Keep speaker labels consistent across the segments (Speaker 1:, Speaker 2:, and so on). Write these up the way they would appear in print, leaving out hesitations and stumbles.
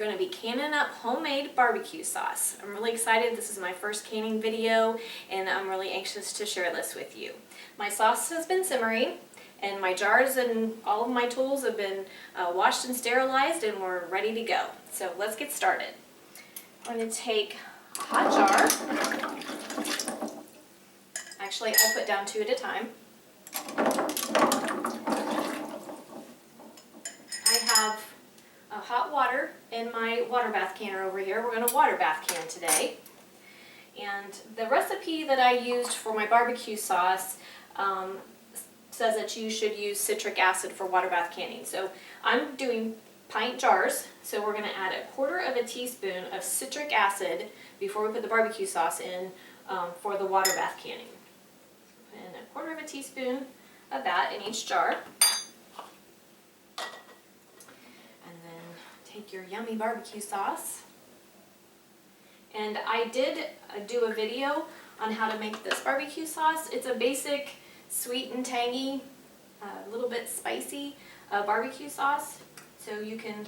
Speaker 1: going to be canning up homemade barbecue sauce. I'm really excited. This is my first canning video, and I'm really anxious to share this with you. My sauce has been simmering, and my jars and all of my tools have been washed and sterilized, and we're ready to go. So let's get started. I'm going to take a hot jar. Actually, I put down 2 at a time. I have hot water in my water bath canner over here. We're going to water bath can today. And the recipe that I used for my barbecue sauce says that you should use citric acid for water bath canning. So I'm doing pint jars, so we're going to add 1/4 teaspoon of citric acid before we put the barbecue sauce in for the water bath canning. Put in 1/4 teaspoon of that in each jar. Take your yummy barbecue sauce. And I did do a video on how to make this barbecue sauce. It's a basic, sweet and tangy, a little bit spicy barbecue sauce. So you can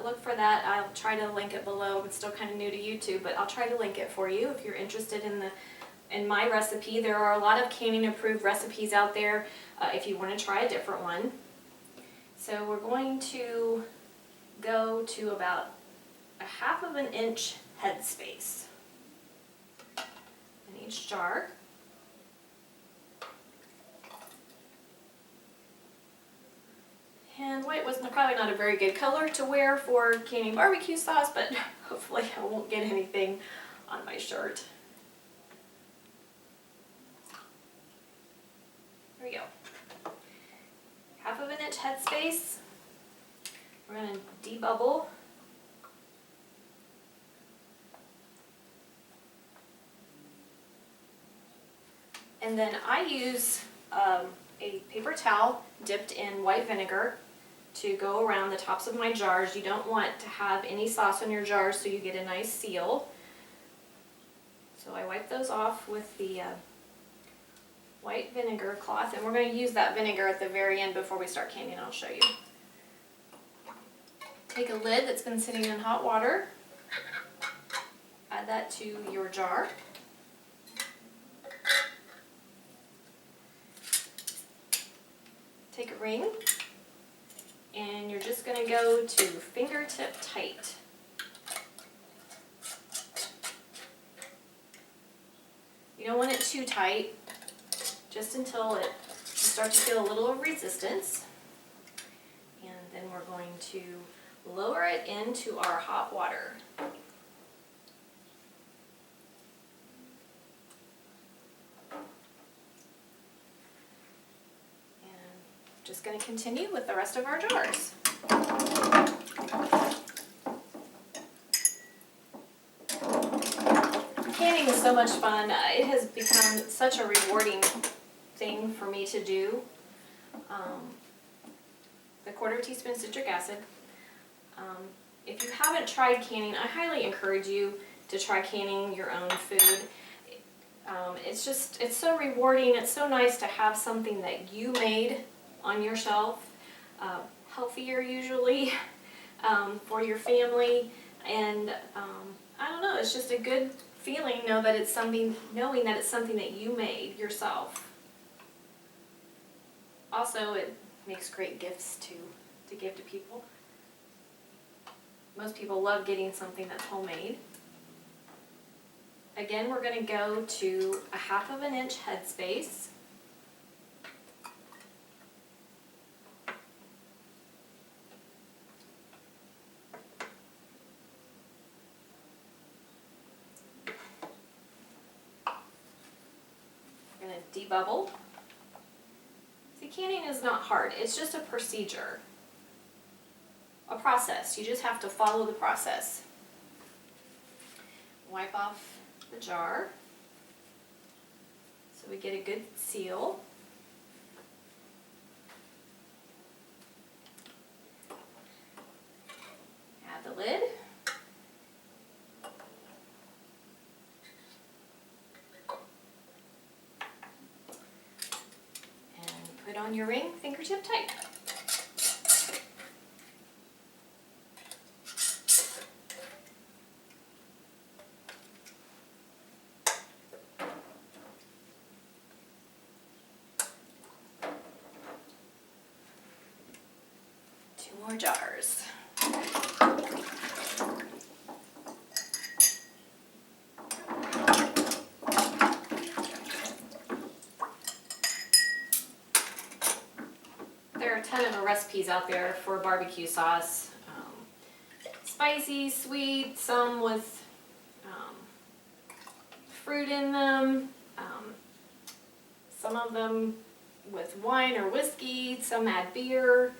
Speaker 1: look for that. I'll try to link it below. It's still kind of new to YouTube, but I'll try to link it for you if you're interested in my recipe. There are a lot of canning approved recipes out there if you want to try a different one. So we're going to go to about 1/2 inch headspace in each jar. And white was probably not a very good color to wear for canning barbecue sauce, but hopefully I won't get anything on my shirt. There we go. 1/2 inch headspace. We're going to debubble. And then I use a paper towel dipped in white vinegar to go around the tops of my jars. You don't want to have any sauce on your jars so you get a nice seal. So I wipe those off with the white vinegar cloth, and we're going to use that vinegar at the very end before we start canning. I'll show you. Take a lid that's been sitting in hot water, add that to your jar. Take a ring, and you're just going to go to fingertip tight. You don't want it too tight, just until you start to feel a little resistance. And then we're going to lower it into our hot water. And just going to continue with the rest of our jars. Canning is so much fun. It has become such a rewarding thing for me to do. The 1/4 teaspoon citric acid. If you haven't tried canning, I highly encourage you to try canning your own food. It's so rewarding. It's so nice to have something that you made on your shelf, healthier usually for your family, and I don't know, it's just a good feeling knowing that it's something that you made yourself. Also, it makes great gifts to give to people. Most people love getting something that's homemade. Again, we're going to go to 1/2 inch headspace. We're going to debubble. See, canning is not hard. It's just a procedure. A process. You just have to follow the process. Wipe off the jar so we get a good seal. Add the lid. And put on your ring fingertip tight. more jars. There are a ton of recipes out there for barbecue sauce. Spicy, sweet, some with fruit in them, some of them with wine or whiskey, some add beer.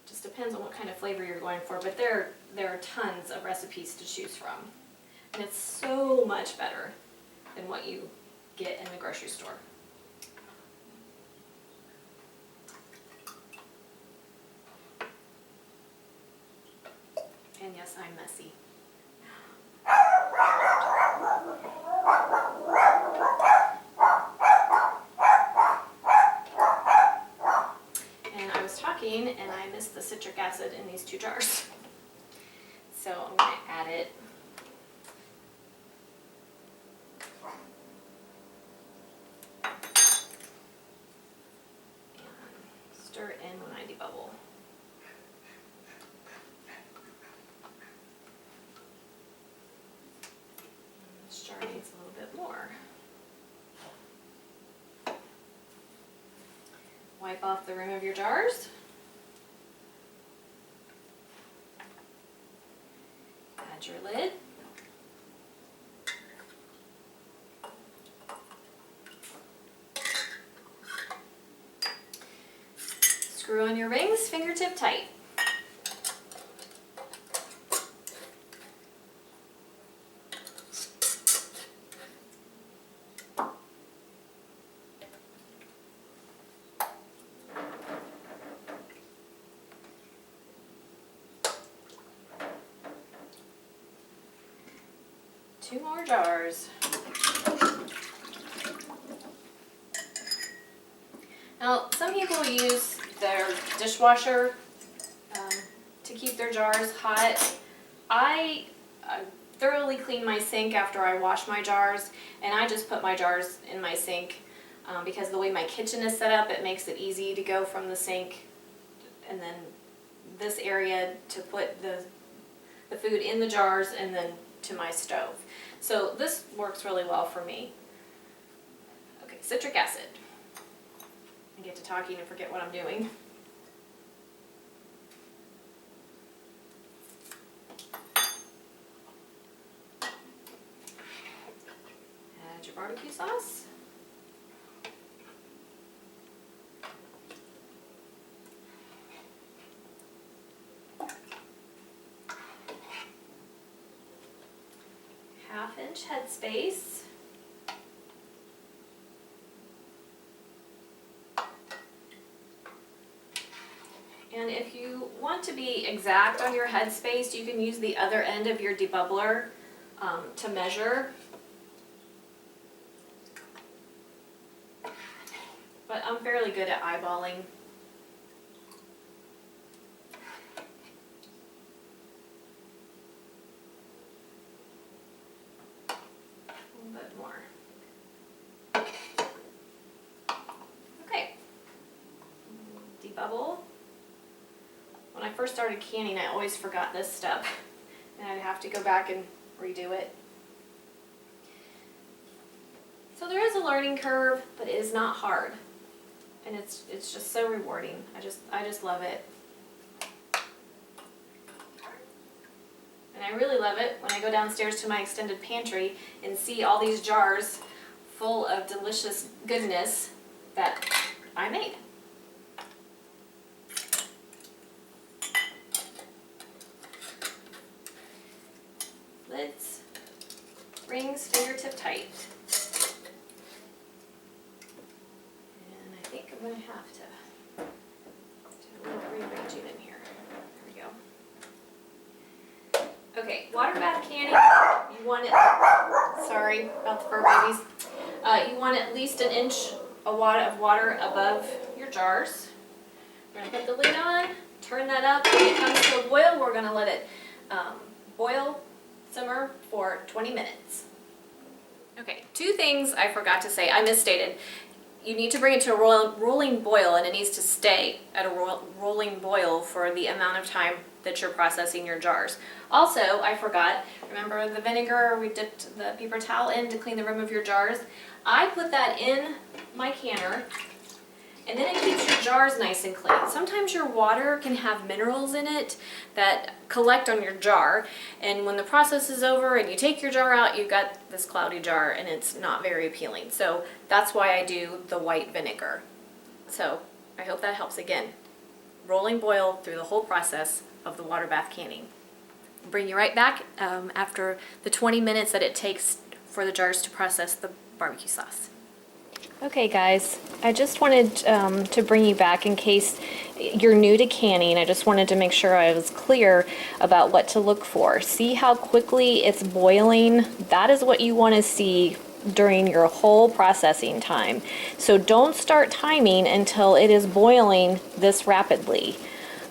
Speaker 1: Just depends on what kind of flavor you're going for, but there are tons of recipes to choose from. And it's so much better than what you get in the grocery store. And yes, I'm messy. And I was talking and I missed the citric acid in these 2 jars. So I'm going to add it. And stir it in when I debubble. This jar needs a little bit more. Wipe off the rim of your jars. Add your lid. Screw on your rings, fingertip tight. Two more jars. Now, some people use their dishwasher to keep their jars hot. I thoroughly clean my sink after I wash my jars, and I just put my jars in my sink because the way my kitchen is set up, it makes it easy to go from the sink and then this area to put the food in the jars and then to my stove. So this works really well for me. Okay, citric acid. I get to talking and forget what I'm doing. Add your barbecue sauce. Half-inch headspace. And if you want to be exact on your headspace, you can use the other end of your debubbler to measure. But I'm fairly good at eyeballing. More. Okay. Debubble. When I first started canning, I always forgot this step, and I'd have to go back and redo it. So there is a learning curve, but it is not hard, and it's just so rewarding. I just love it. And I really love it when I go downstairs to my extended pantry and see all these jars full of delicious goodness that I made. Lids, rings, fingertip tight. And I think I'm going to have to do a little rearranging in here. Okay, water bath canning, you want it, sorry about the fur babies, you want at least an inch of water above your jars. We're going to put the lid on, turn that up. When it comes to a boil, we're going to let it boil, simmer for 20 minutes. Okay, 2 things I forgot to say, I misstated. you need to bring it to a rolling boil, and it needs to stay at a rolling boil for the amount of time that you're processing your jars. Also, I forgot, remember the vinegar we dipped the paper towel in to clean the rim of your jars? I put that in my canner, and then it keeps your jars nice and clean. Sometimes your water can have minerals in it that collect on your jar, and when the process is over and you take your jar out, you've got this cloudy jar and it's not very appealing. So that's why I do the white vinegar. So I hope that helps. Again, rolling boil through the whole process of the water bath canning. I'll bring you right back after the 20 minutes that it takes for the jars to process the barbecue sauce. Okay guys, I just wanted to bring you back in case you're new to canning. I just wanted to make sure I was clear about what to look for. See how quickly it's boiling? That is what you want to see during your whole processing time. So don't start timing until it is boiling this rapidly.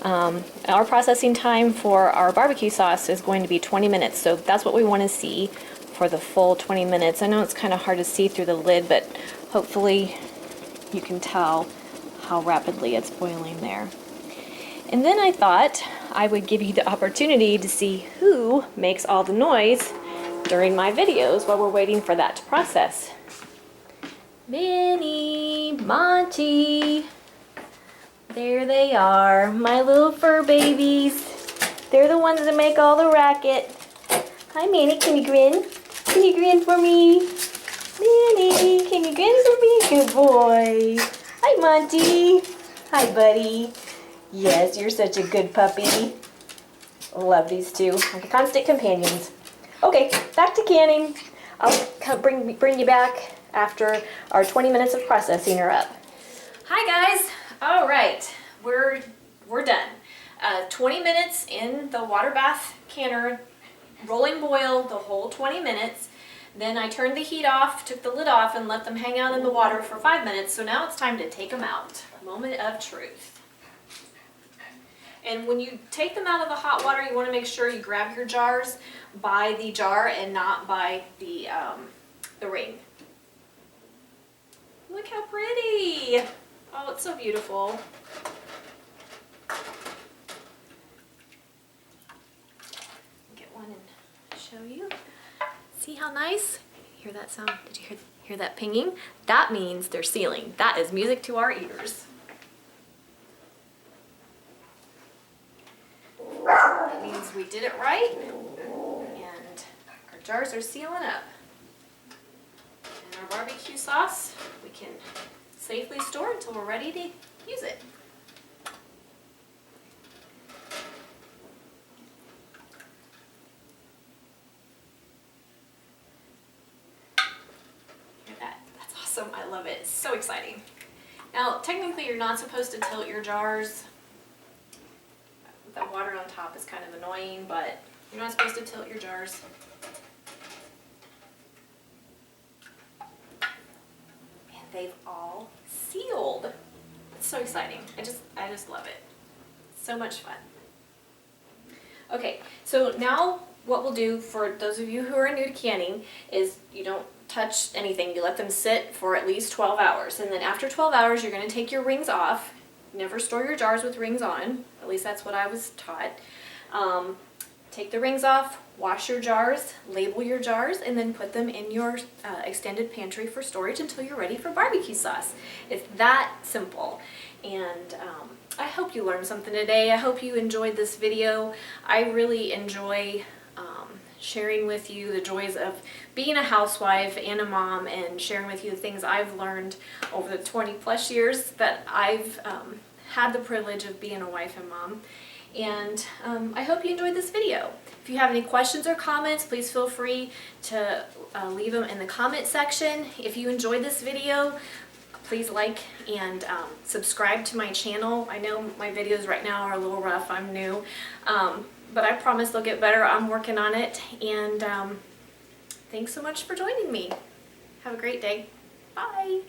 Speaker 1: Our processing time for our barbecue sauce is going to be 20 minutes, so that's what we want to see for the full 20 minutes. I know it's kind of hard to see through the lid, but hopefully you can tell how rapidly it's boiling there. And then I thought I would give you the opportunity to see who makes all the noise during my videos while we're waiting for that to process. Minnie, Monty, there they are, my little fur babies. They're the ones that make all the racket. Hi Minnie, can you grin? Can you grin for me? Minnie, can you grin for me? Good boy. Hi, Monty. Hi, buddy. Yes, you're such a good puppy. Love these two. Like constant companions. Okay, back to canning. I'll bring you back after our 20 minutes of processing are up. Hi, guys. All right, we're done. 20 minutes in the water bath canner, rolling boil the whole 20 minutes. Then I turned the heat off, took the lid off, and let them hang out in the water for 5 minutes. So now it's time to take them out. Moment of truth. And when you take them out of the hot water, you want to make sure you grab your jars by the jar and not by the ring. Look how pretty. Oh, it's so beautiful. Get one and show you. See how nice? Hear that sound? Did you hear that pinging? That means they're sealing. That is music to our ears. That means we did it right, and our jars are sealing up. And our barbecue sauce, we can safely store until we're ready to use it. I love it. It's so exciting. Now, technically, you're not supposed to tilt your jars. The water on top is kind of annoying, but you're not supposed to tilt your jars. And they've all sealed. It's so exciting. I just love it. So much fun. Okay, so now what we'll do for those of you who are new to canning is you don't touch anything. You let them sit for at least 12 hours. And then after 12 hours, you're going to take your rings off. Never store your jars with rings on. At least that's what I was taught. Take the rings off, wash your jars, label your jars, and then put them in your extended pantry for storage until you're ready for barbecue sauce. It's that simple. And I hope you learned something today. I hope you enjoyed this video. I really enjoy sharing with you the joys of being a housewife and a mom, and sharing with you the things I've learned over the 20+ years that I've had the privilege of being a wife and mom. And I hope you enjoyed this video. If you have any questions or comments, please feel free to leave them in the comment section. If you enjoyed this video, please like and subscribe to my channel. I know my videos right now are a little rough. I'm new. But I promise they'll get better. I'm working on it. And thanks so much for joining me. Have a great day. Bye.